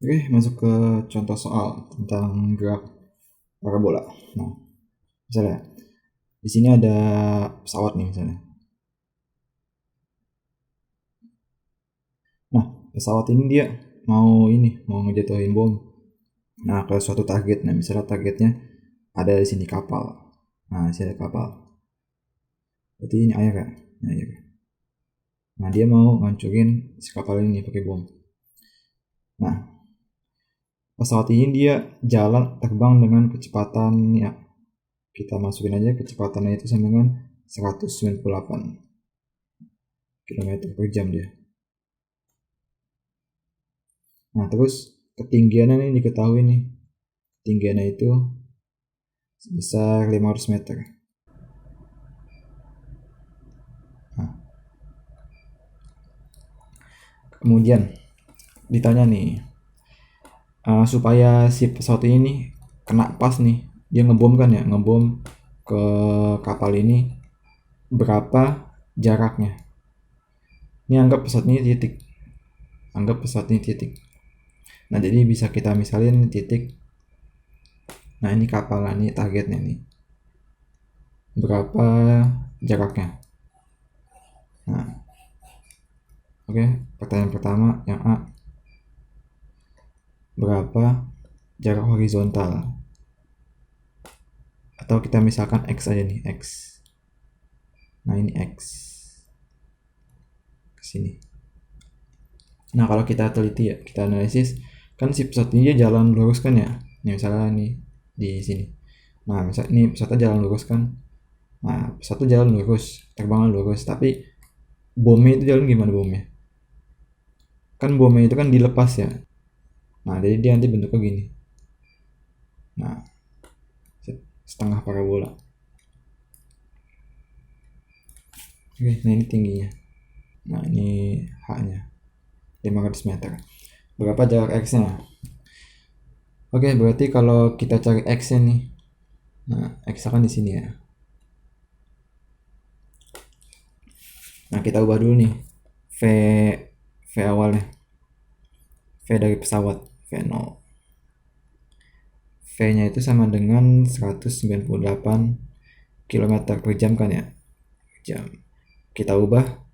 Oke, masuk ke contoh soal tentang gerak parabola. Nah, misalnya di sini ada pesawat nih misalnya. Nah, pesawat ini dia mau ngejatuhin bom. Nah, ke suatu target. Nah, misalnya targetnya ada di sini kapal. Nah, di sini ada kapal. Berarti ini air kan? Nah, air. Nah, dia mau ngancurin si kapal ini pakai bom. Nah, pesawat ini dia jalan terbang dengan kecepatan ya, kita masukin aja kecepatannya itu sama dengan 198 km per jam dia. Nah, terus ketinggiannya ini diketahui nih. Ketinggiannya itu sebesar 500 meter. Nah, kemudian ditanya nih, supaya si pesawat ini nih kena pas nih, dia ngebom kan ya, ngebom ke kapal ini, berapa jaraknya? Ini anggap pesawat ini titik. Anggap pesawat ini titik. Nah, jadi bisa kita misalin titik. Nah, ini kapal, ini targetnya nih. Berapa jaraknya? Nah, oke, pertanyaan pertama yang A. Berapa jarak horizontal? Atau kita misalkan X aja nih, X. Nah, ini X. Ke sini. Nah, kalau kita teliti ya, kita analisis, kan si pesawat ini dia jalan lurus kan ya. Nih misalnya nih di sini. Nah, misalnya ini pesawatnya jalan lurus kan. Nah, pesawat jalan lurus, terbangnya lurus, tapi bomnya itu jalan gimana bomnya? Kan bomnya itu kan dilepas ya. Nah, jadi dia nanti bentuknya gini. Nah, setengah parabola. Oke, nah ini tingginya. Nah, ini H-nya. 500 meter. Berapa jarak X-nya? Oke, berarti kalau kita cari X-nya nih. Nah, X kan di sini ya. Nah, kita ubah dulu nih. V awalnya. V dari pesawat, V0. V-nya itu sama dengan 198 km per jam kan ya. Jam. Kita ubah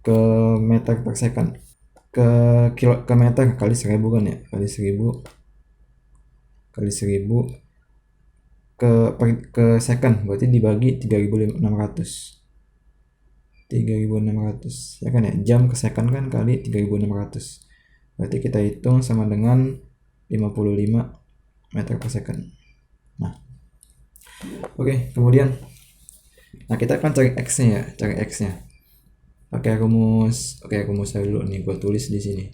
ke meter per second. Ke meter kali 1000 kan ya. Kali 1000 ke second, berarti dibagi 3600 ya kan ya, jam ke second kan kali 3600, berarti kita hitung sama dengan 55 meter per second. Nah, oke, kemudian kita akan cari x nya ya, pakai rumus. Rumus saya dulu nih, gue tulis di sini.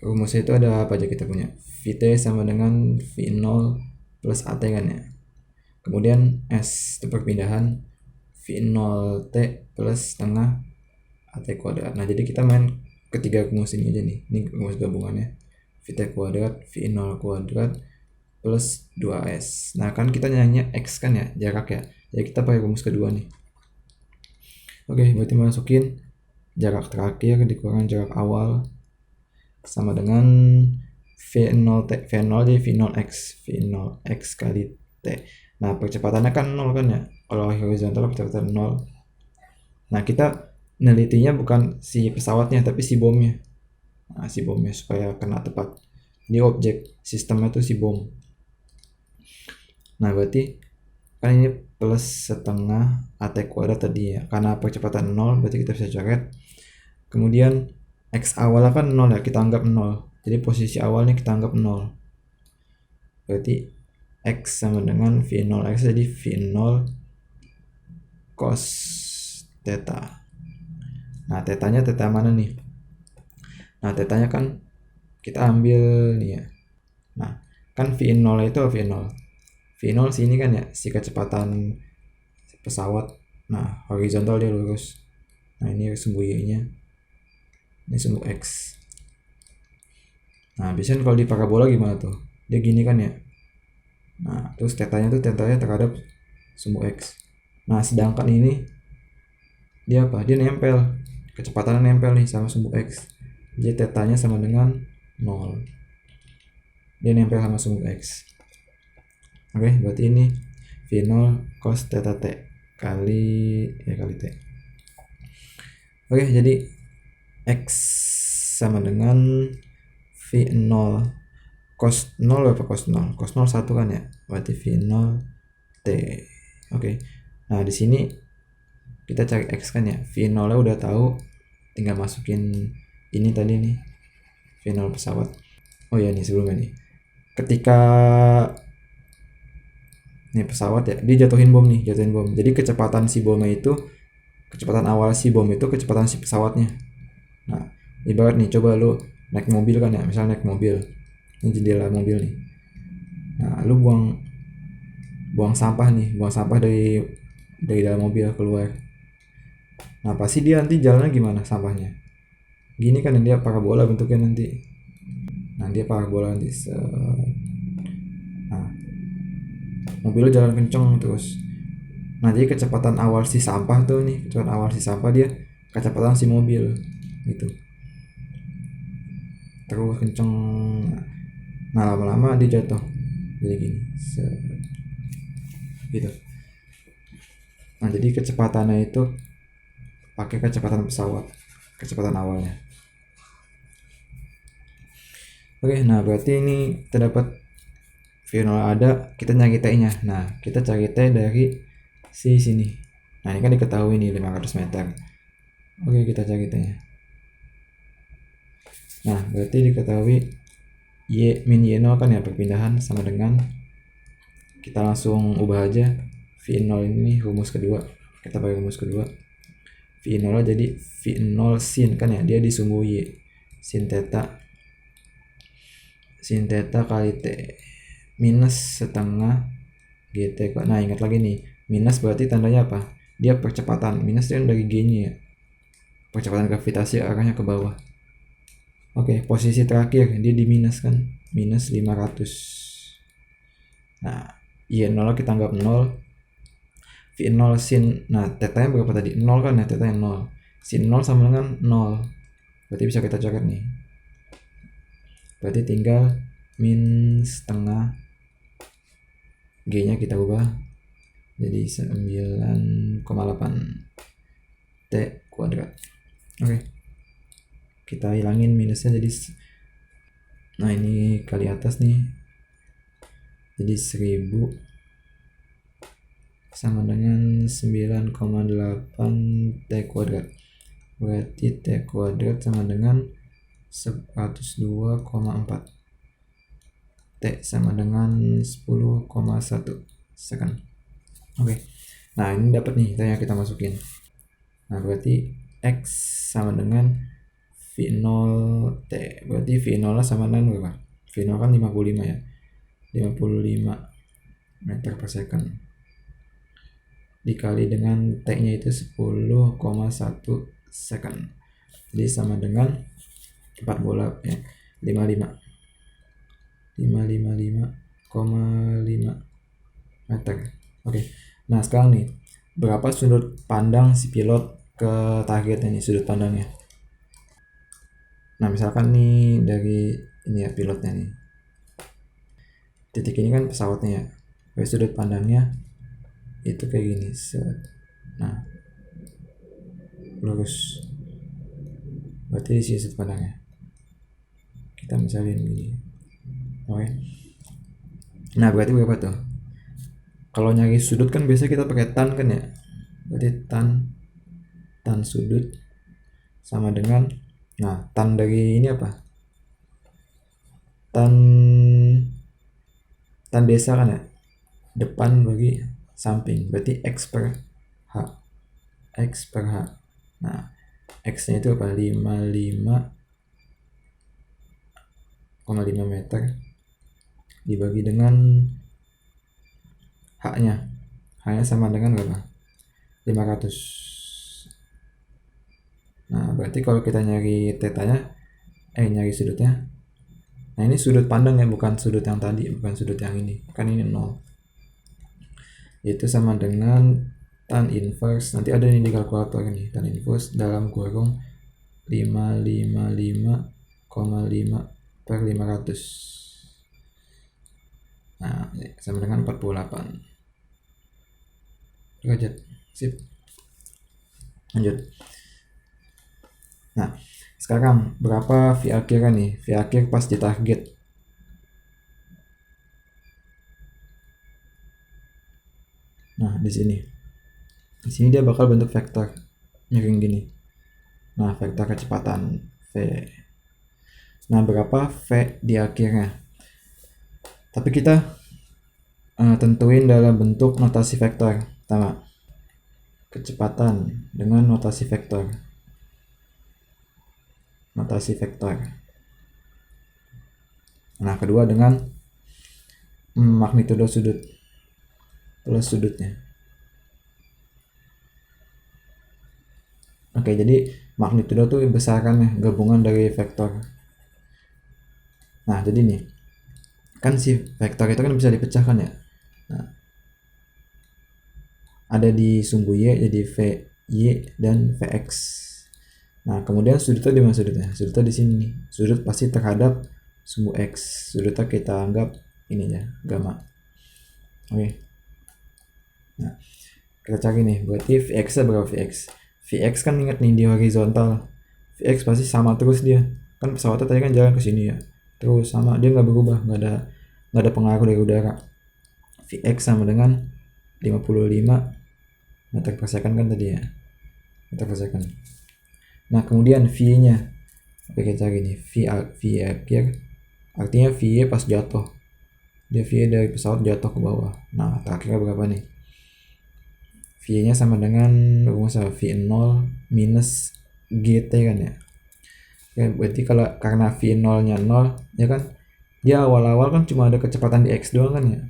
Rumusnya itu ada apa aja kita punya? Vt sama dengan V0 plus At kan ya. Kemudian S itu perpindahan, V0T plus setengah At kuadrat. Nah, jadi kita main ketiga rumus ini aja nih. Ini rumus gabungannya. Vt kuadrat, V0 kuadrat plus 2S. Nah, kan kita nyanyi X kan ya, jarak ya. Jadi kita pakai rumus kedua nih. Oke, berarti masukin jarak terakhir dikurang jarak awal sama dengan V0 jadi V0x kali T. Nah, percepatannya kan 0 kan ya. Kalau horizontal percepatan 0. Nah, kita nelitinya bukan si pesawatnya tapi si bomnya. Nah, si bomnya supaya kena tepat. Ini objek sistemnya tuh si bom. Nah, berarti kan ini plus setengah At kuadrat tadi ya. Karena percepatan 0 berarti kita bisa coret. Kemudian X awalnya kan 0 ya, kita anggap 0. Jadi posisi awalnya kita anggap 0. Berarti X sama dengan V0X, jadi V0 cos theta. Nah, tetanya theta mana nih? Nah, tetanya kan kita ambil nih ya. Nah, kan V0 itu V0. V0 sini kan ya, si kecepatan pesawat. Nah, horizontal dia lurus. Nah, ini sumbu Y-nya. Ini sumbu X. Nah, biasanya kalau di parabola gimana tuh? Dia gini kan ya. Nah, terus tetanya terhadap sumbu X. Nah, sedangkan ini dia apa? Dia nempel. Kecepatannya nempel nih sama sumbu X. Jadi tetanya sama dengan 0. Dia nempel sama sumbu X. Oke, berarti ini V0 cos theta T kali T. Oke, jadi X sama dengan V0 cos 0 apa cos 0? Cos 0 1 kan ya? Berarti V0 T. Oke. Nah, di sini kita cari X kan ya. V0 nya udah tahu, tinggal masukin ini tadi nih. V0 pesawat. Oh ya, nih sebelumnya nih. Ketika nih pesawat ya, dia jatuhin bom. Jadi kecepatan awal si bom itu kecepatan si pesawatnya. Nah, ibarat nih, coba lu naik mobil kan ya, misalnya naik mobil, ini jendela mobil nih. Nah, lu buang sampah dari dalam mobil keluar. Nah, pasti dia nanti jalannya gimana sampahnya? Gini kan, dia parabola bentuknya nanti. Nah, dia parabola nanti. Nah, mobilnya jalan kenceng terus. Nah, jadi kecepatan awal si sampah dia kecepatan si mobil gitu. Terus kenceng. Nah, lama-lama dia jatuh. Jadi gini. Gitu. Nah, jadi kecepatannya itu pakai kecepatan pesawat, kecepatan awalnya. Oke, nah berarti ini terdapat V0 ada, kita nyari T-nya. Nah, kita cari T dari sini. Nah, ini kan diketahui nih 500 meter. Oke, kita cari T-nya. Nah, berarti diketahui min Y0 kan ya, perpindahan sama dengan, kita langsung ubah aja V0 ini rumus kedua. Kita pakai rumus kedua. V0 jadi V0 sin kan ya, dia disumbu Y. Sin theta kali T minus setengah GT. Nah, ingat lagi nih, minus berarti tandanya apa? Dia percepatan. Minus itu dari G-nya ya. Percepatan gravitasi arahnya ke bawah. Oke, posisi terakhir dia di minus kan, minus 500. Nah, Y0 kita anggap 0. V0 sin, nah tetanya berapa tadi? 0 kan ya, tetanya 0. Sin 0 sama dengan 0. Berarti bisa kita coret nih. Berarti tinggal min setengah G-nya kita ubah jadi 9,8 T kuadrat. Oke. Kita hilangin minusnya jadi, nah ini kali atas nih, jadi 1000 sama dengan 9,8 T kuadrat. Berarti T kuadrat sama dengan 102,4. T sama dengan 10,1 second. Oke. Nah, ini dapat nih T yang kita masukin. Nah, berarti X sama dengan V0 T. Berarti V0 sama dengan berapa? V0 kan 55 ya. 55 meter per second. Dikali dengan T-nya itu 10,1 second. Jadi sama dengan 4 bola ya. 555,5 meter. Oke. Nah, sekarang nih, berapa sudut pandang si pilot ke targetnya nih, sudut pandangnya. Nah, misalkan nih dari ini ya pilotnya nih. Titik ini kan pesawatnya ya. Dari sudut pandangnya itu kayak gini. Nah, lurus. Berarti di sini sudut pandangnya. Kita misalin gini. Oke. Nah, berarti berapa tuh? Kalau nyari sudut kan biasa kita pakai tan kan ya. Berarti tan sudut sama dengan, nah tan dari ini apa? Tan biasa kan ya. Depan bagi samping. Berarti X per H. Nah, X-nya itu apa? 55,5 meter dibagi dengan H-nya. H-nya sama dengan berapa? 500. Nah, berarti kalau kita nyari tetanya, nyari sudutnya. Nah, ini sudut pandang ya, bukan sudut yang tadi, bukan sudut yang ini. Kan ini 0. Itu sama dengan tan inverse. Nanti ada nih di kalkulator nih, tan inverse dalam kurung 555,5/500. Nah, sama dengan 48 derajat. Sip. Lanjut. Nah, sekarang berapa V akhir kan nih? V akhir pas di target. Nah, di sini. Di sini dia bakal bentuk vektor miring gini. Nah, vektor kecepatan V. Nah, berapa V di akhirnya? Tapi kita tentuin dalam bentuk notasi vektor. Pertama, kecepatan dengan notasi vektor. Nah, kedua dengan magnitudo sudut plus sudutnya. Oke, jadi magnitudo tuh besarannya, gabungan dari vektor. Nah, jadi nih, kan si vektor itu kan bisa dipecahkan ya. Nah, ada di sumbu Y jadi VY dan VX. Nah, kemudian sudutnya di mana sudutnya? Sudutnya di sini nih. Sudut pasti terhadap sumbu X. Sudutnya kita anggap ini ya, gamma. Oke. Nah, kita cari nih, berarti Vx-nya berapa Vx? Vx kan ingat nih di horizontal. Vx pasti sama terus dia. Kan pesawatnya tadi kan jalan ke sini ya. Terus sama, dia nggak berubah, nggak ada pengaruh dari udara. Vx sama dengan 55 meter per second kan tadi ya. Meter per second. Nah, kemudian V-nya. Oke, kita cari nih. V akhir. Artinya V pas jatuh. Dia V dari pesawat jatuh ke bawah. Nah, terakhirnya berapa nih? V-nya sama dengan rumus V0 minus GT kan ya. Oke, berarti karena V0-nya 0, ya kan? Dia awal-awal kan cuma ada kecepatan di X doang kan ya.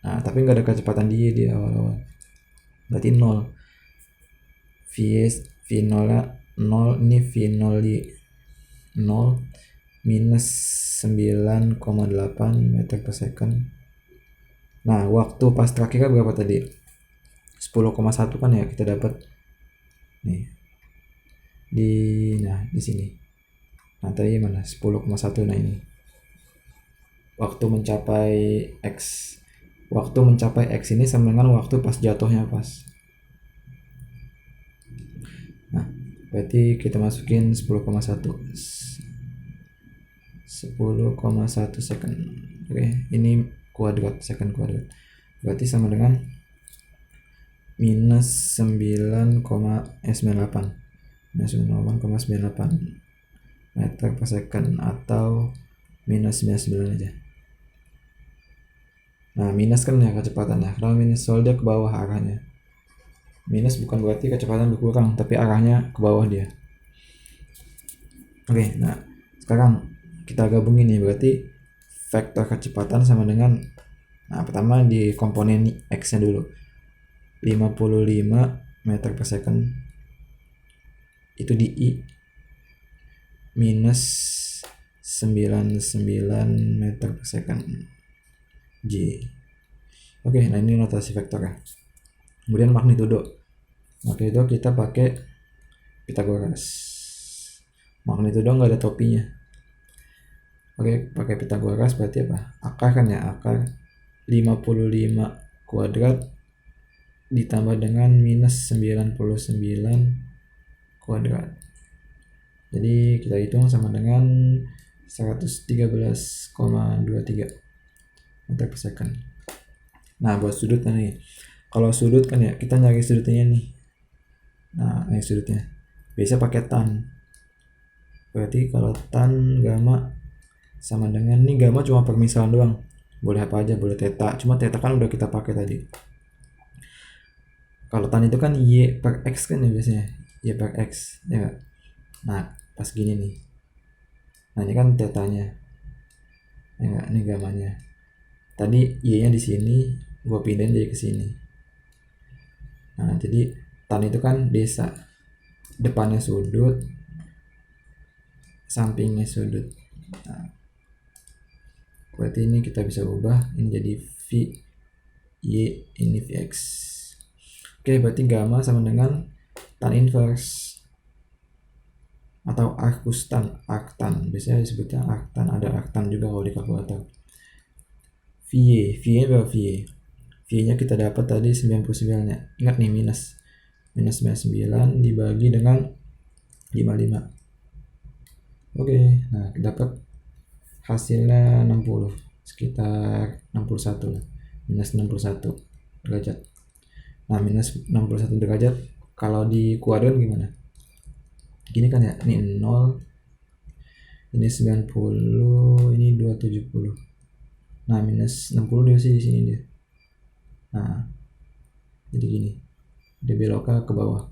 Nah, tapi nggak ada kecepatan di Y di awal-awal. Berarti 0. V0-nya 0, ini V0 di 0 minus 9,8 meter per second. Nah, waktu pas terakhirnya berapa tadi? 10,1 kan ya kita dapat nih di sini. Nah, tadi mana? 10,1. Nah, ini waktu mencapai X. Waktu mencapai X ini sama dengan waktu pas jatuhnya pas. Nah, berarti kita masukin 10,1 second. Oke, ini second kuadrat. Berarti sama dengan minus 9,98 meter per second atau minus 99 aja. Nah, minus kan ya kecepatannya. Kalau minus soalnya ke bawah arahnya. Minus bukan berarti kecepatan berkurang, tapi arahnya ke bawah dia. Oke, nah sekarang kita gabungin nih, berarti vektor kecepatan sama dengan, nah pertama di komponen X nya dulu, 55 meter per second itu di I minus 99 meter per second J. Oke, nah ini notasi vektor ya. Kemudian magnitudo kita pakai Pythagoras. Magnitudo nggak ada topinya. Oke, pakai Pythagoras berarti apa? Akar kan ya, akar 55 kuadrat ditambah dengan minus 99 kuadrat. Jadi kita hitung sama dengan 113,23 meter per second. Nah, buat sudut kan nih. Kalau sudut kan ya, kita nyari sudutnya nih. Nah, ini sudutnya. Biasa pakai tan. Berarti kalau tan gamma sama dengan, nih gamma cuma permisalan doang. Boleh apa aja, boleh theta. Cuma theta kan udah kita pakai tadi. Kalau tan itu kan Y per X kan ya biasanya. Y per X. Ya. Nah, pas gini nih. Nah, ini kan tetanya. Ya, ini gammanya. Tadi Y-nya di sini, gua pindahin jadi ke sini. Nah, jadi tan itu kan desa. Depannya sudut, sampingnya sudut. Nah, berarti ini kita bisa ubah, ini jadi V Y, ini Vx. Oke, berarti gamma sama dengan tan inverse atau arctan biasanya disebutnya arctan, ada arctan juga kalau di kalkulator. VA berapa VA nya kita dapat tadi 99 ya, ingat nih minus 99 dibagi dengan 55. Oke, nah dapat hasilnya 60, sekitar 61 lah, minus 61 derajat. Nah minus 61 derajat kalau di kuadran gimana? Gini kan ya, ini 0, ini 90, ini 270. Nah minus 60 dia sih di sini dia. Nah jadi gini, dia beloknya ke bawah.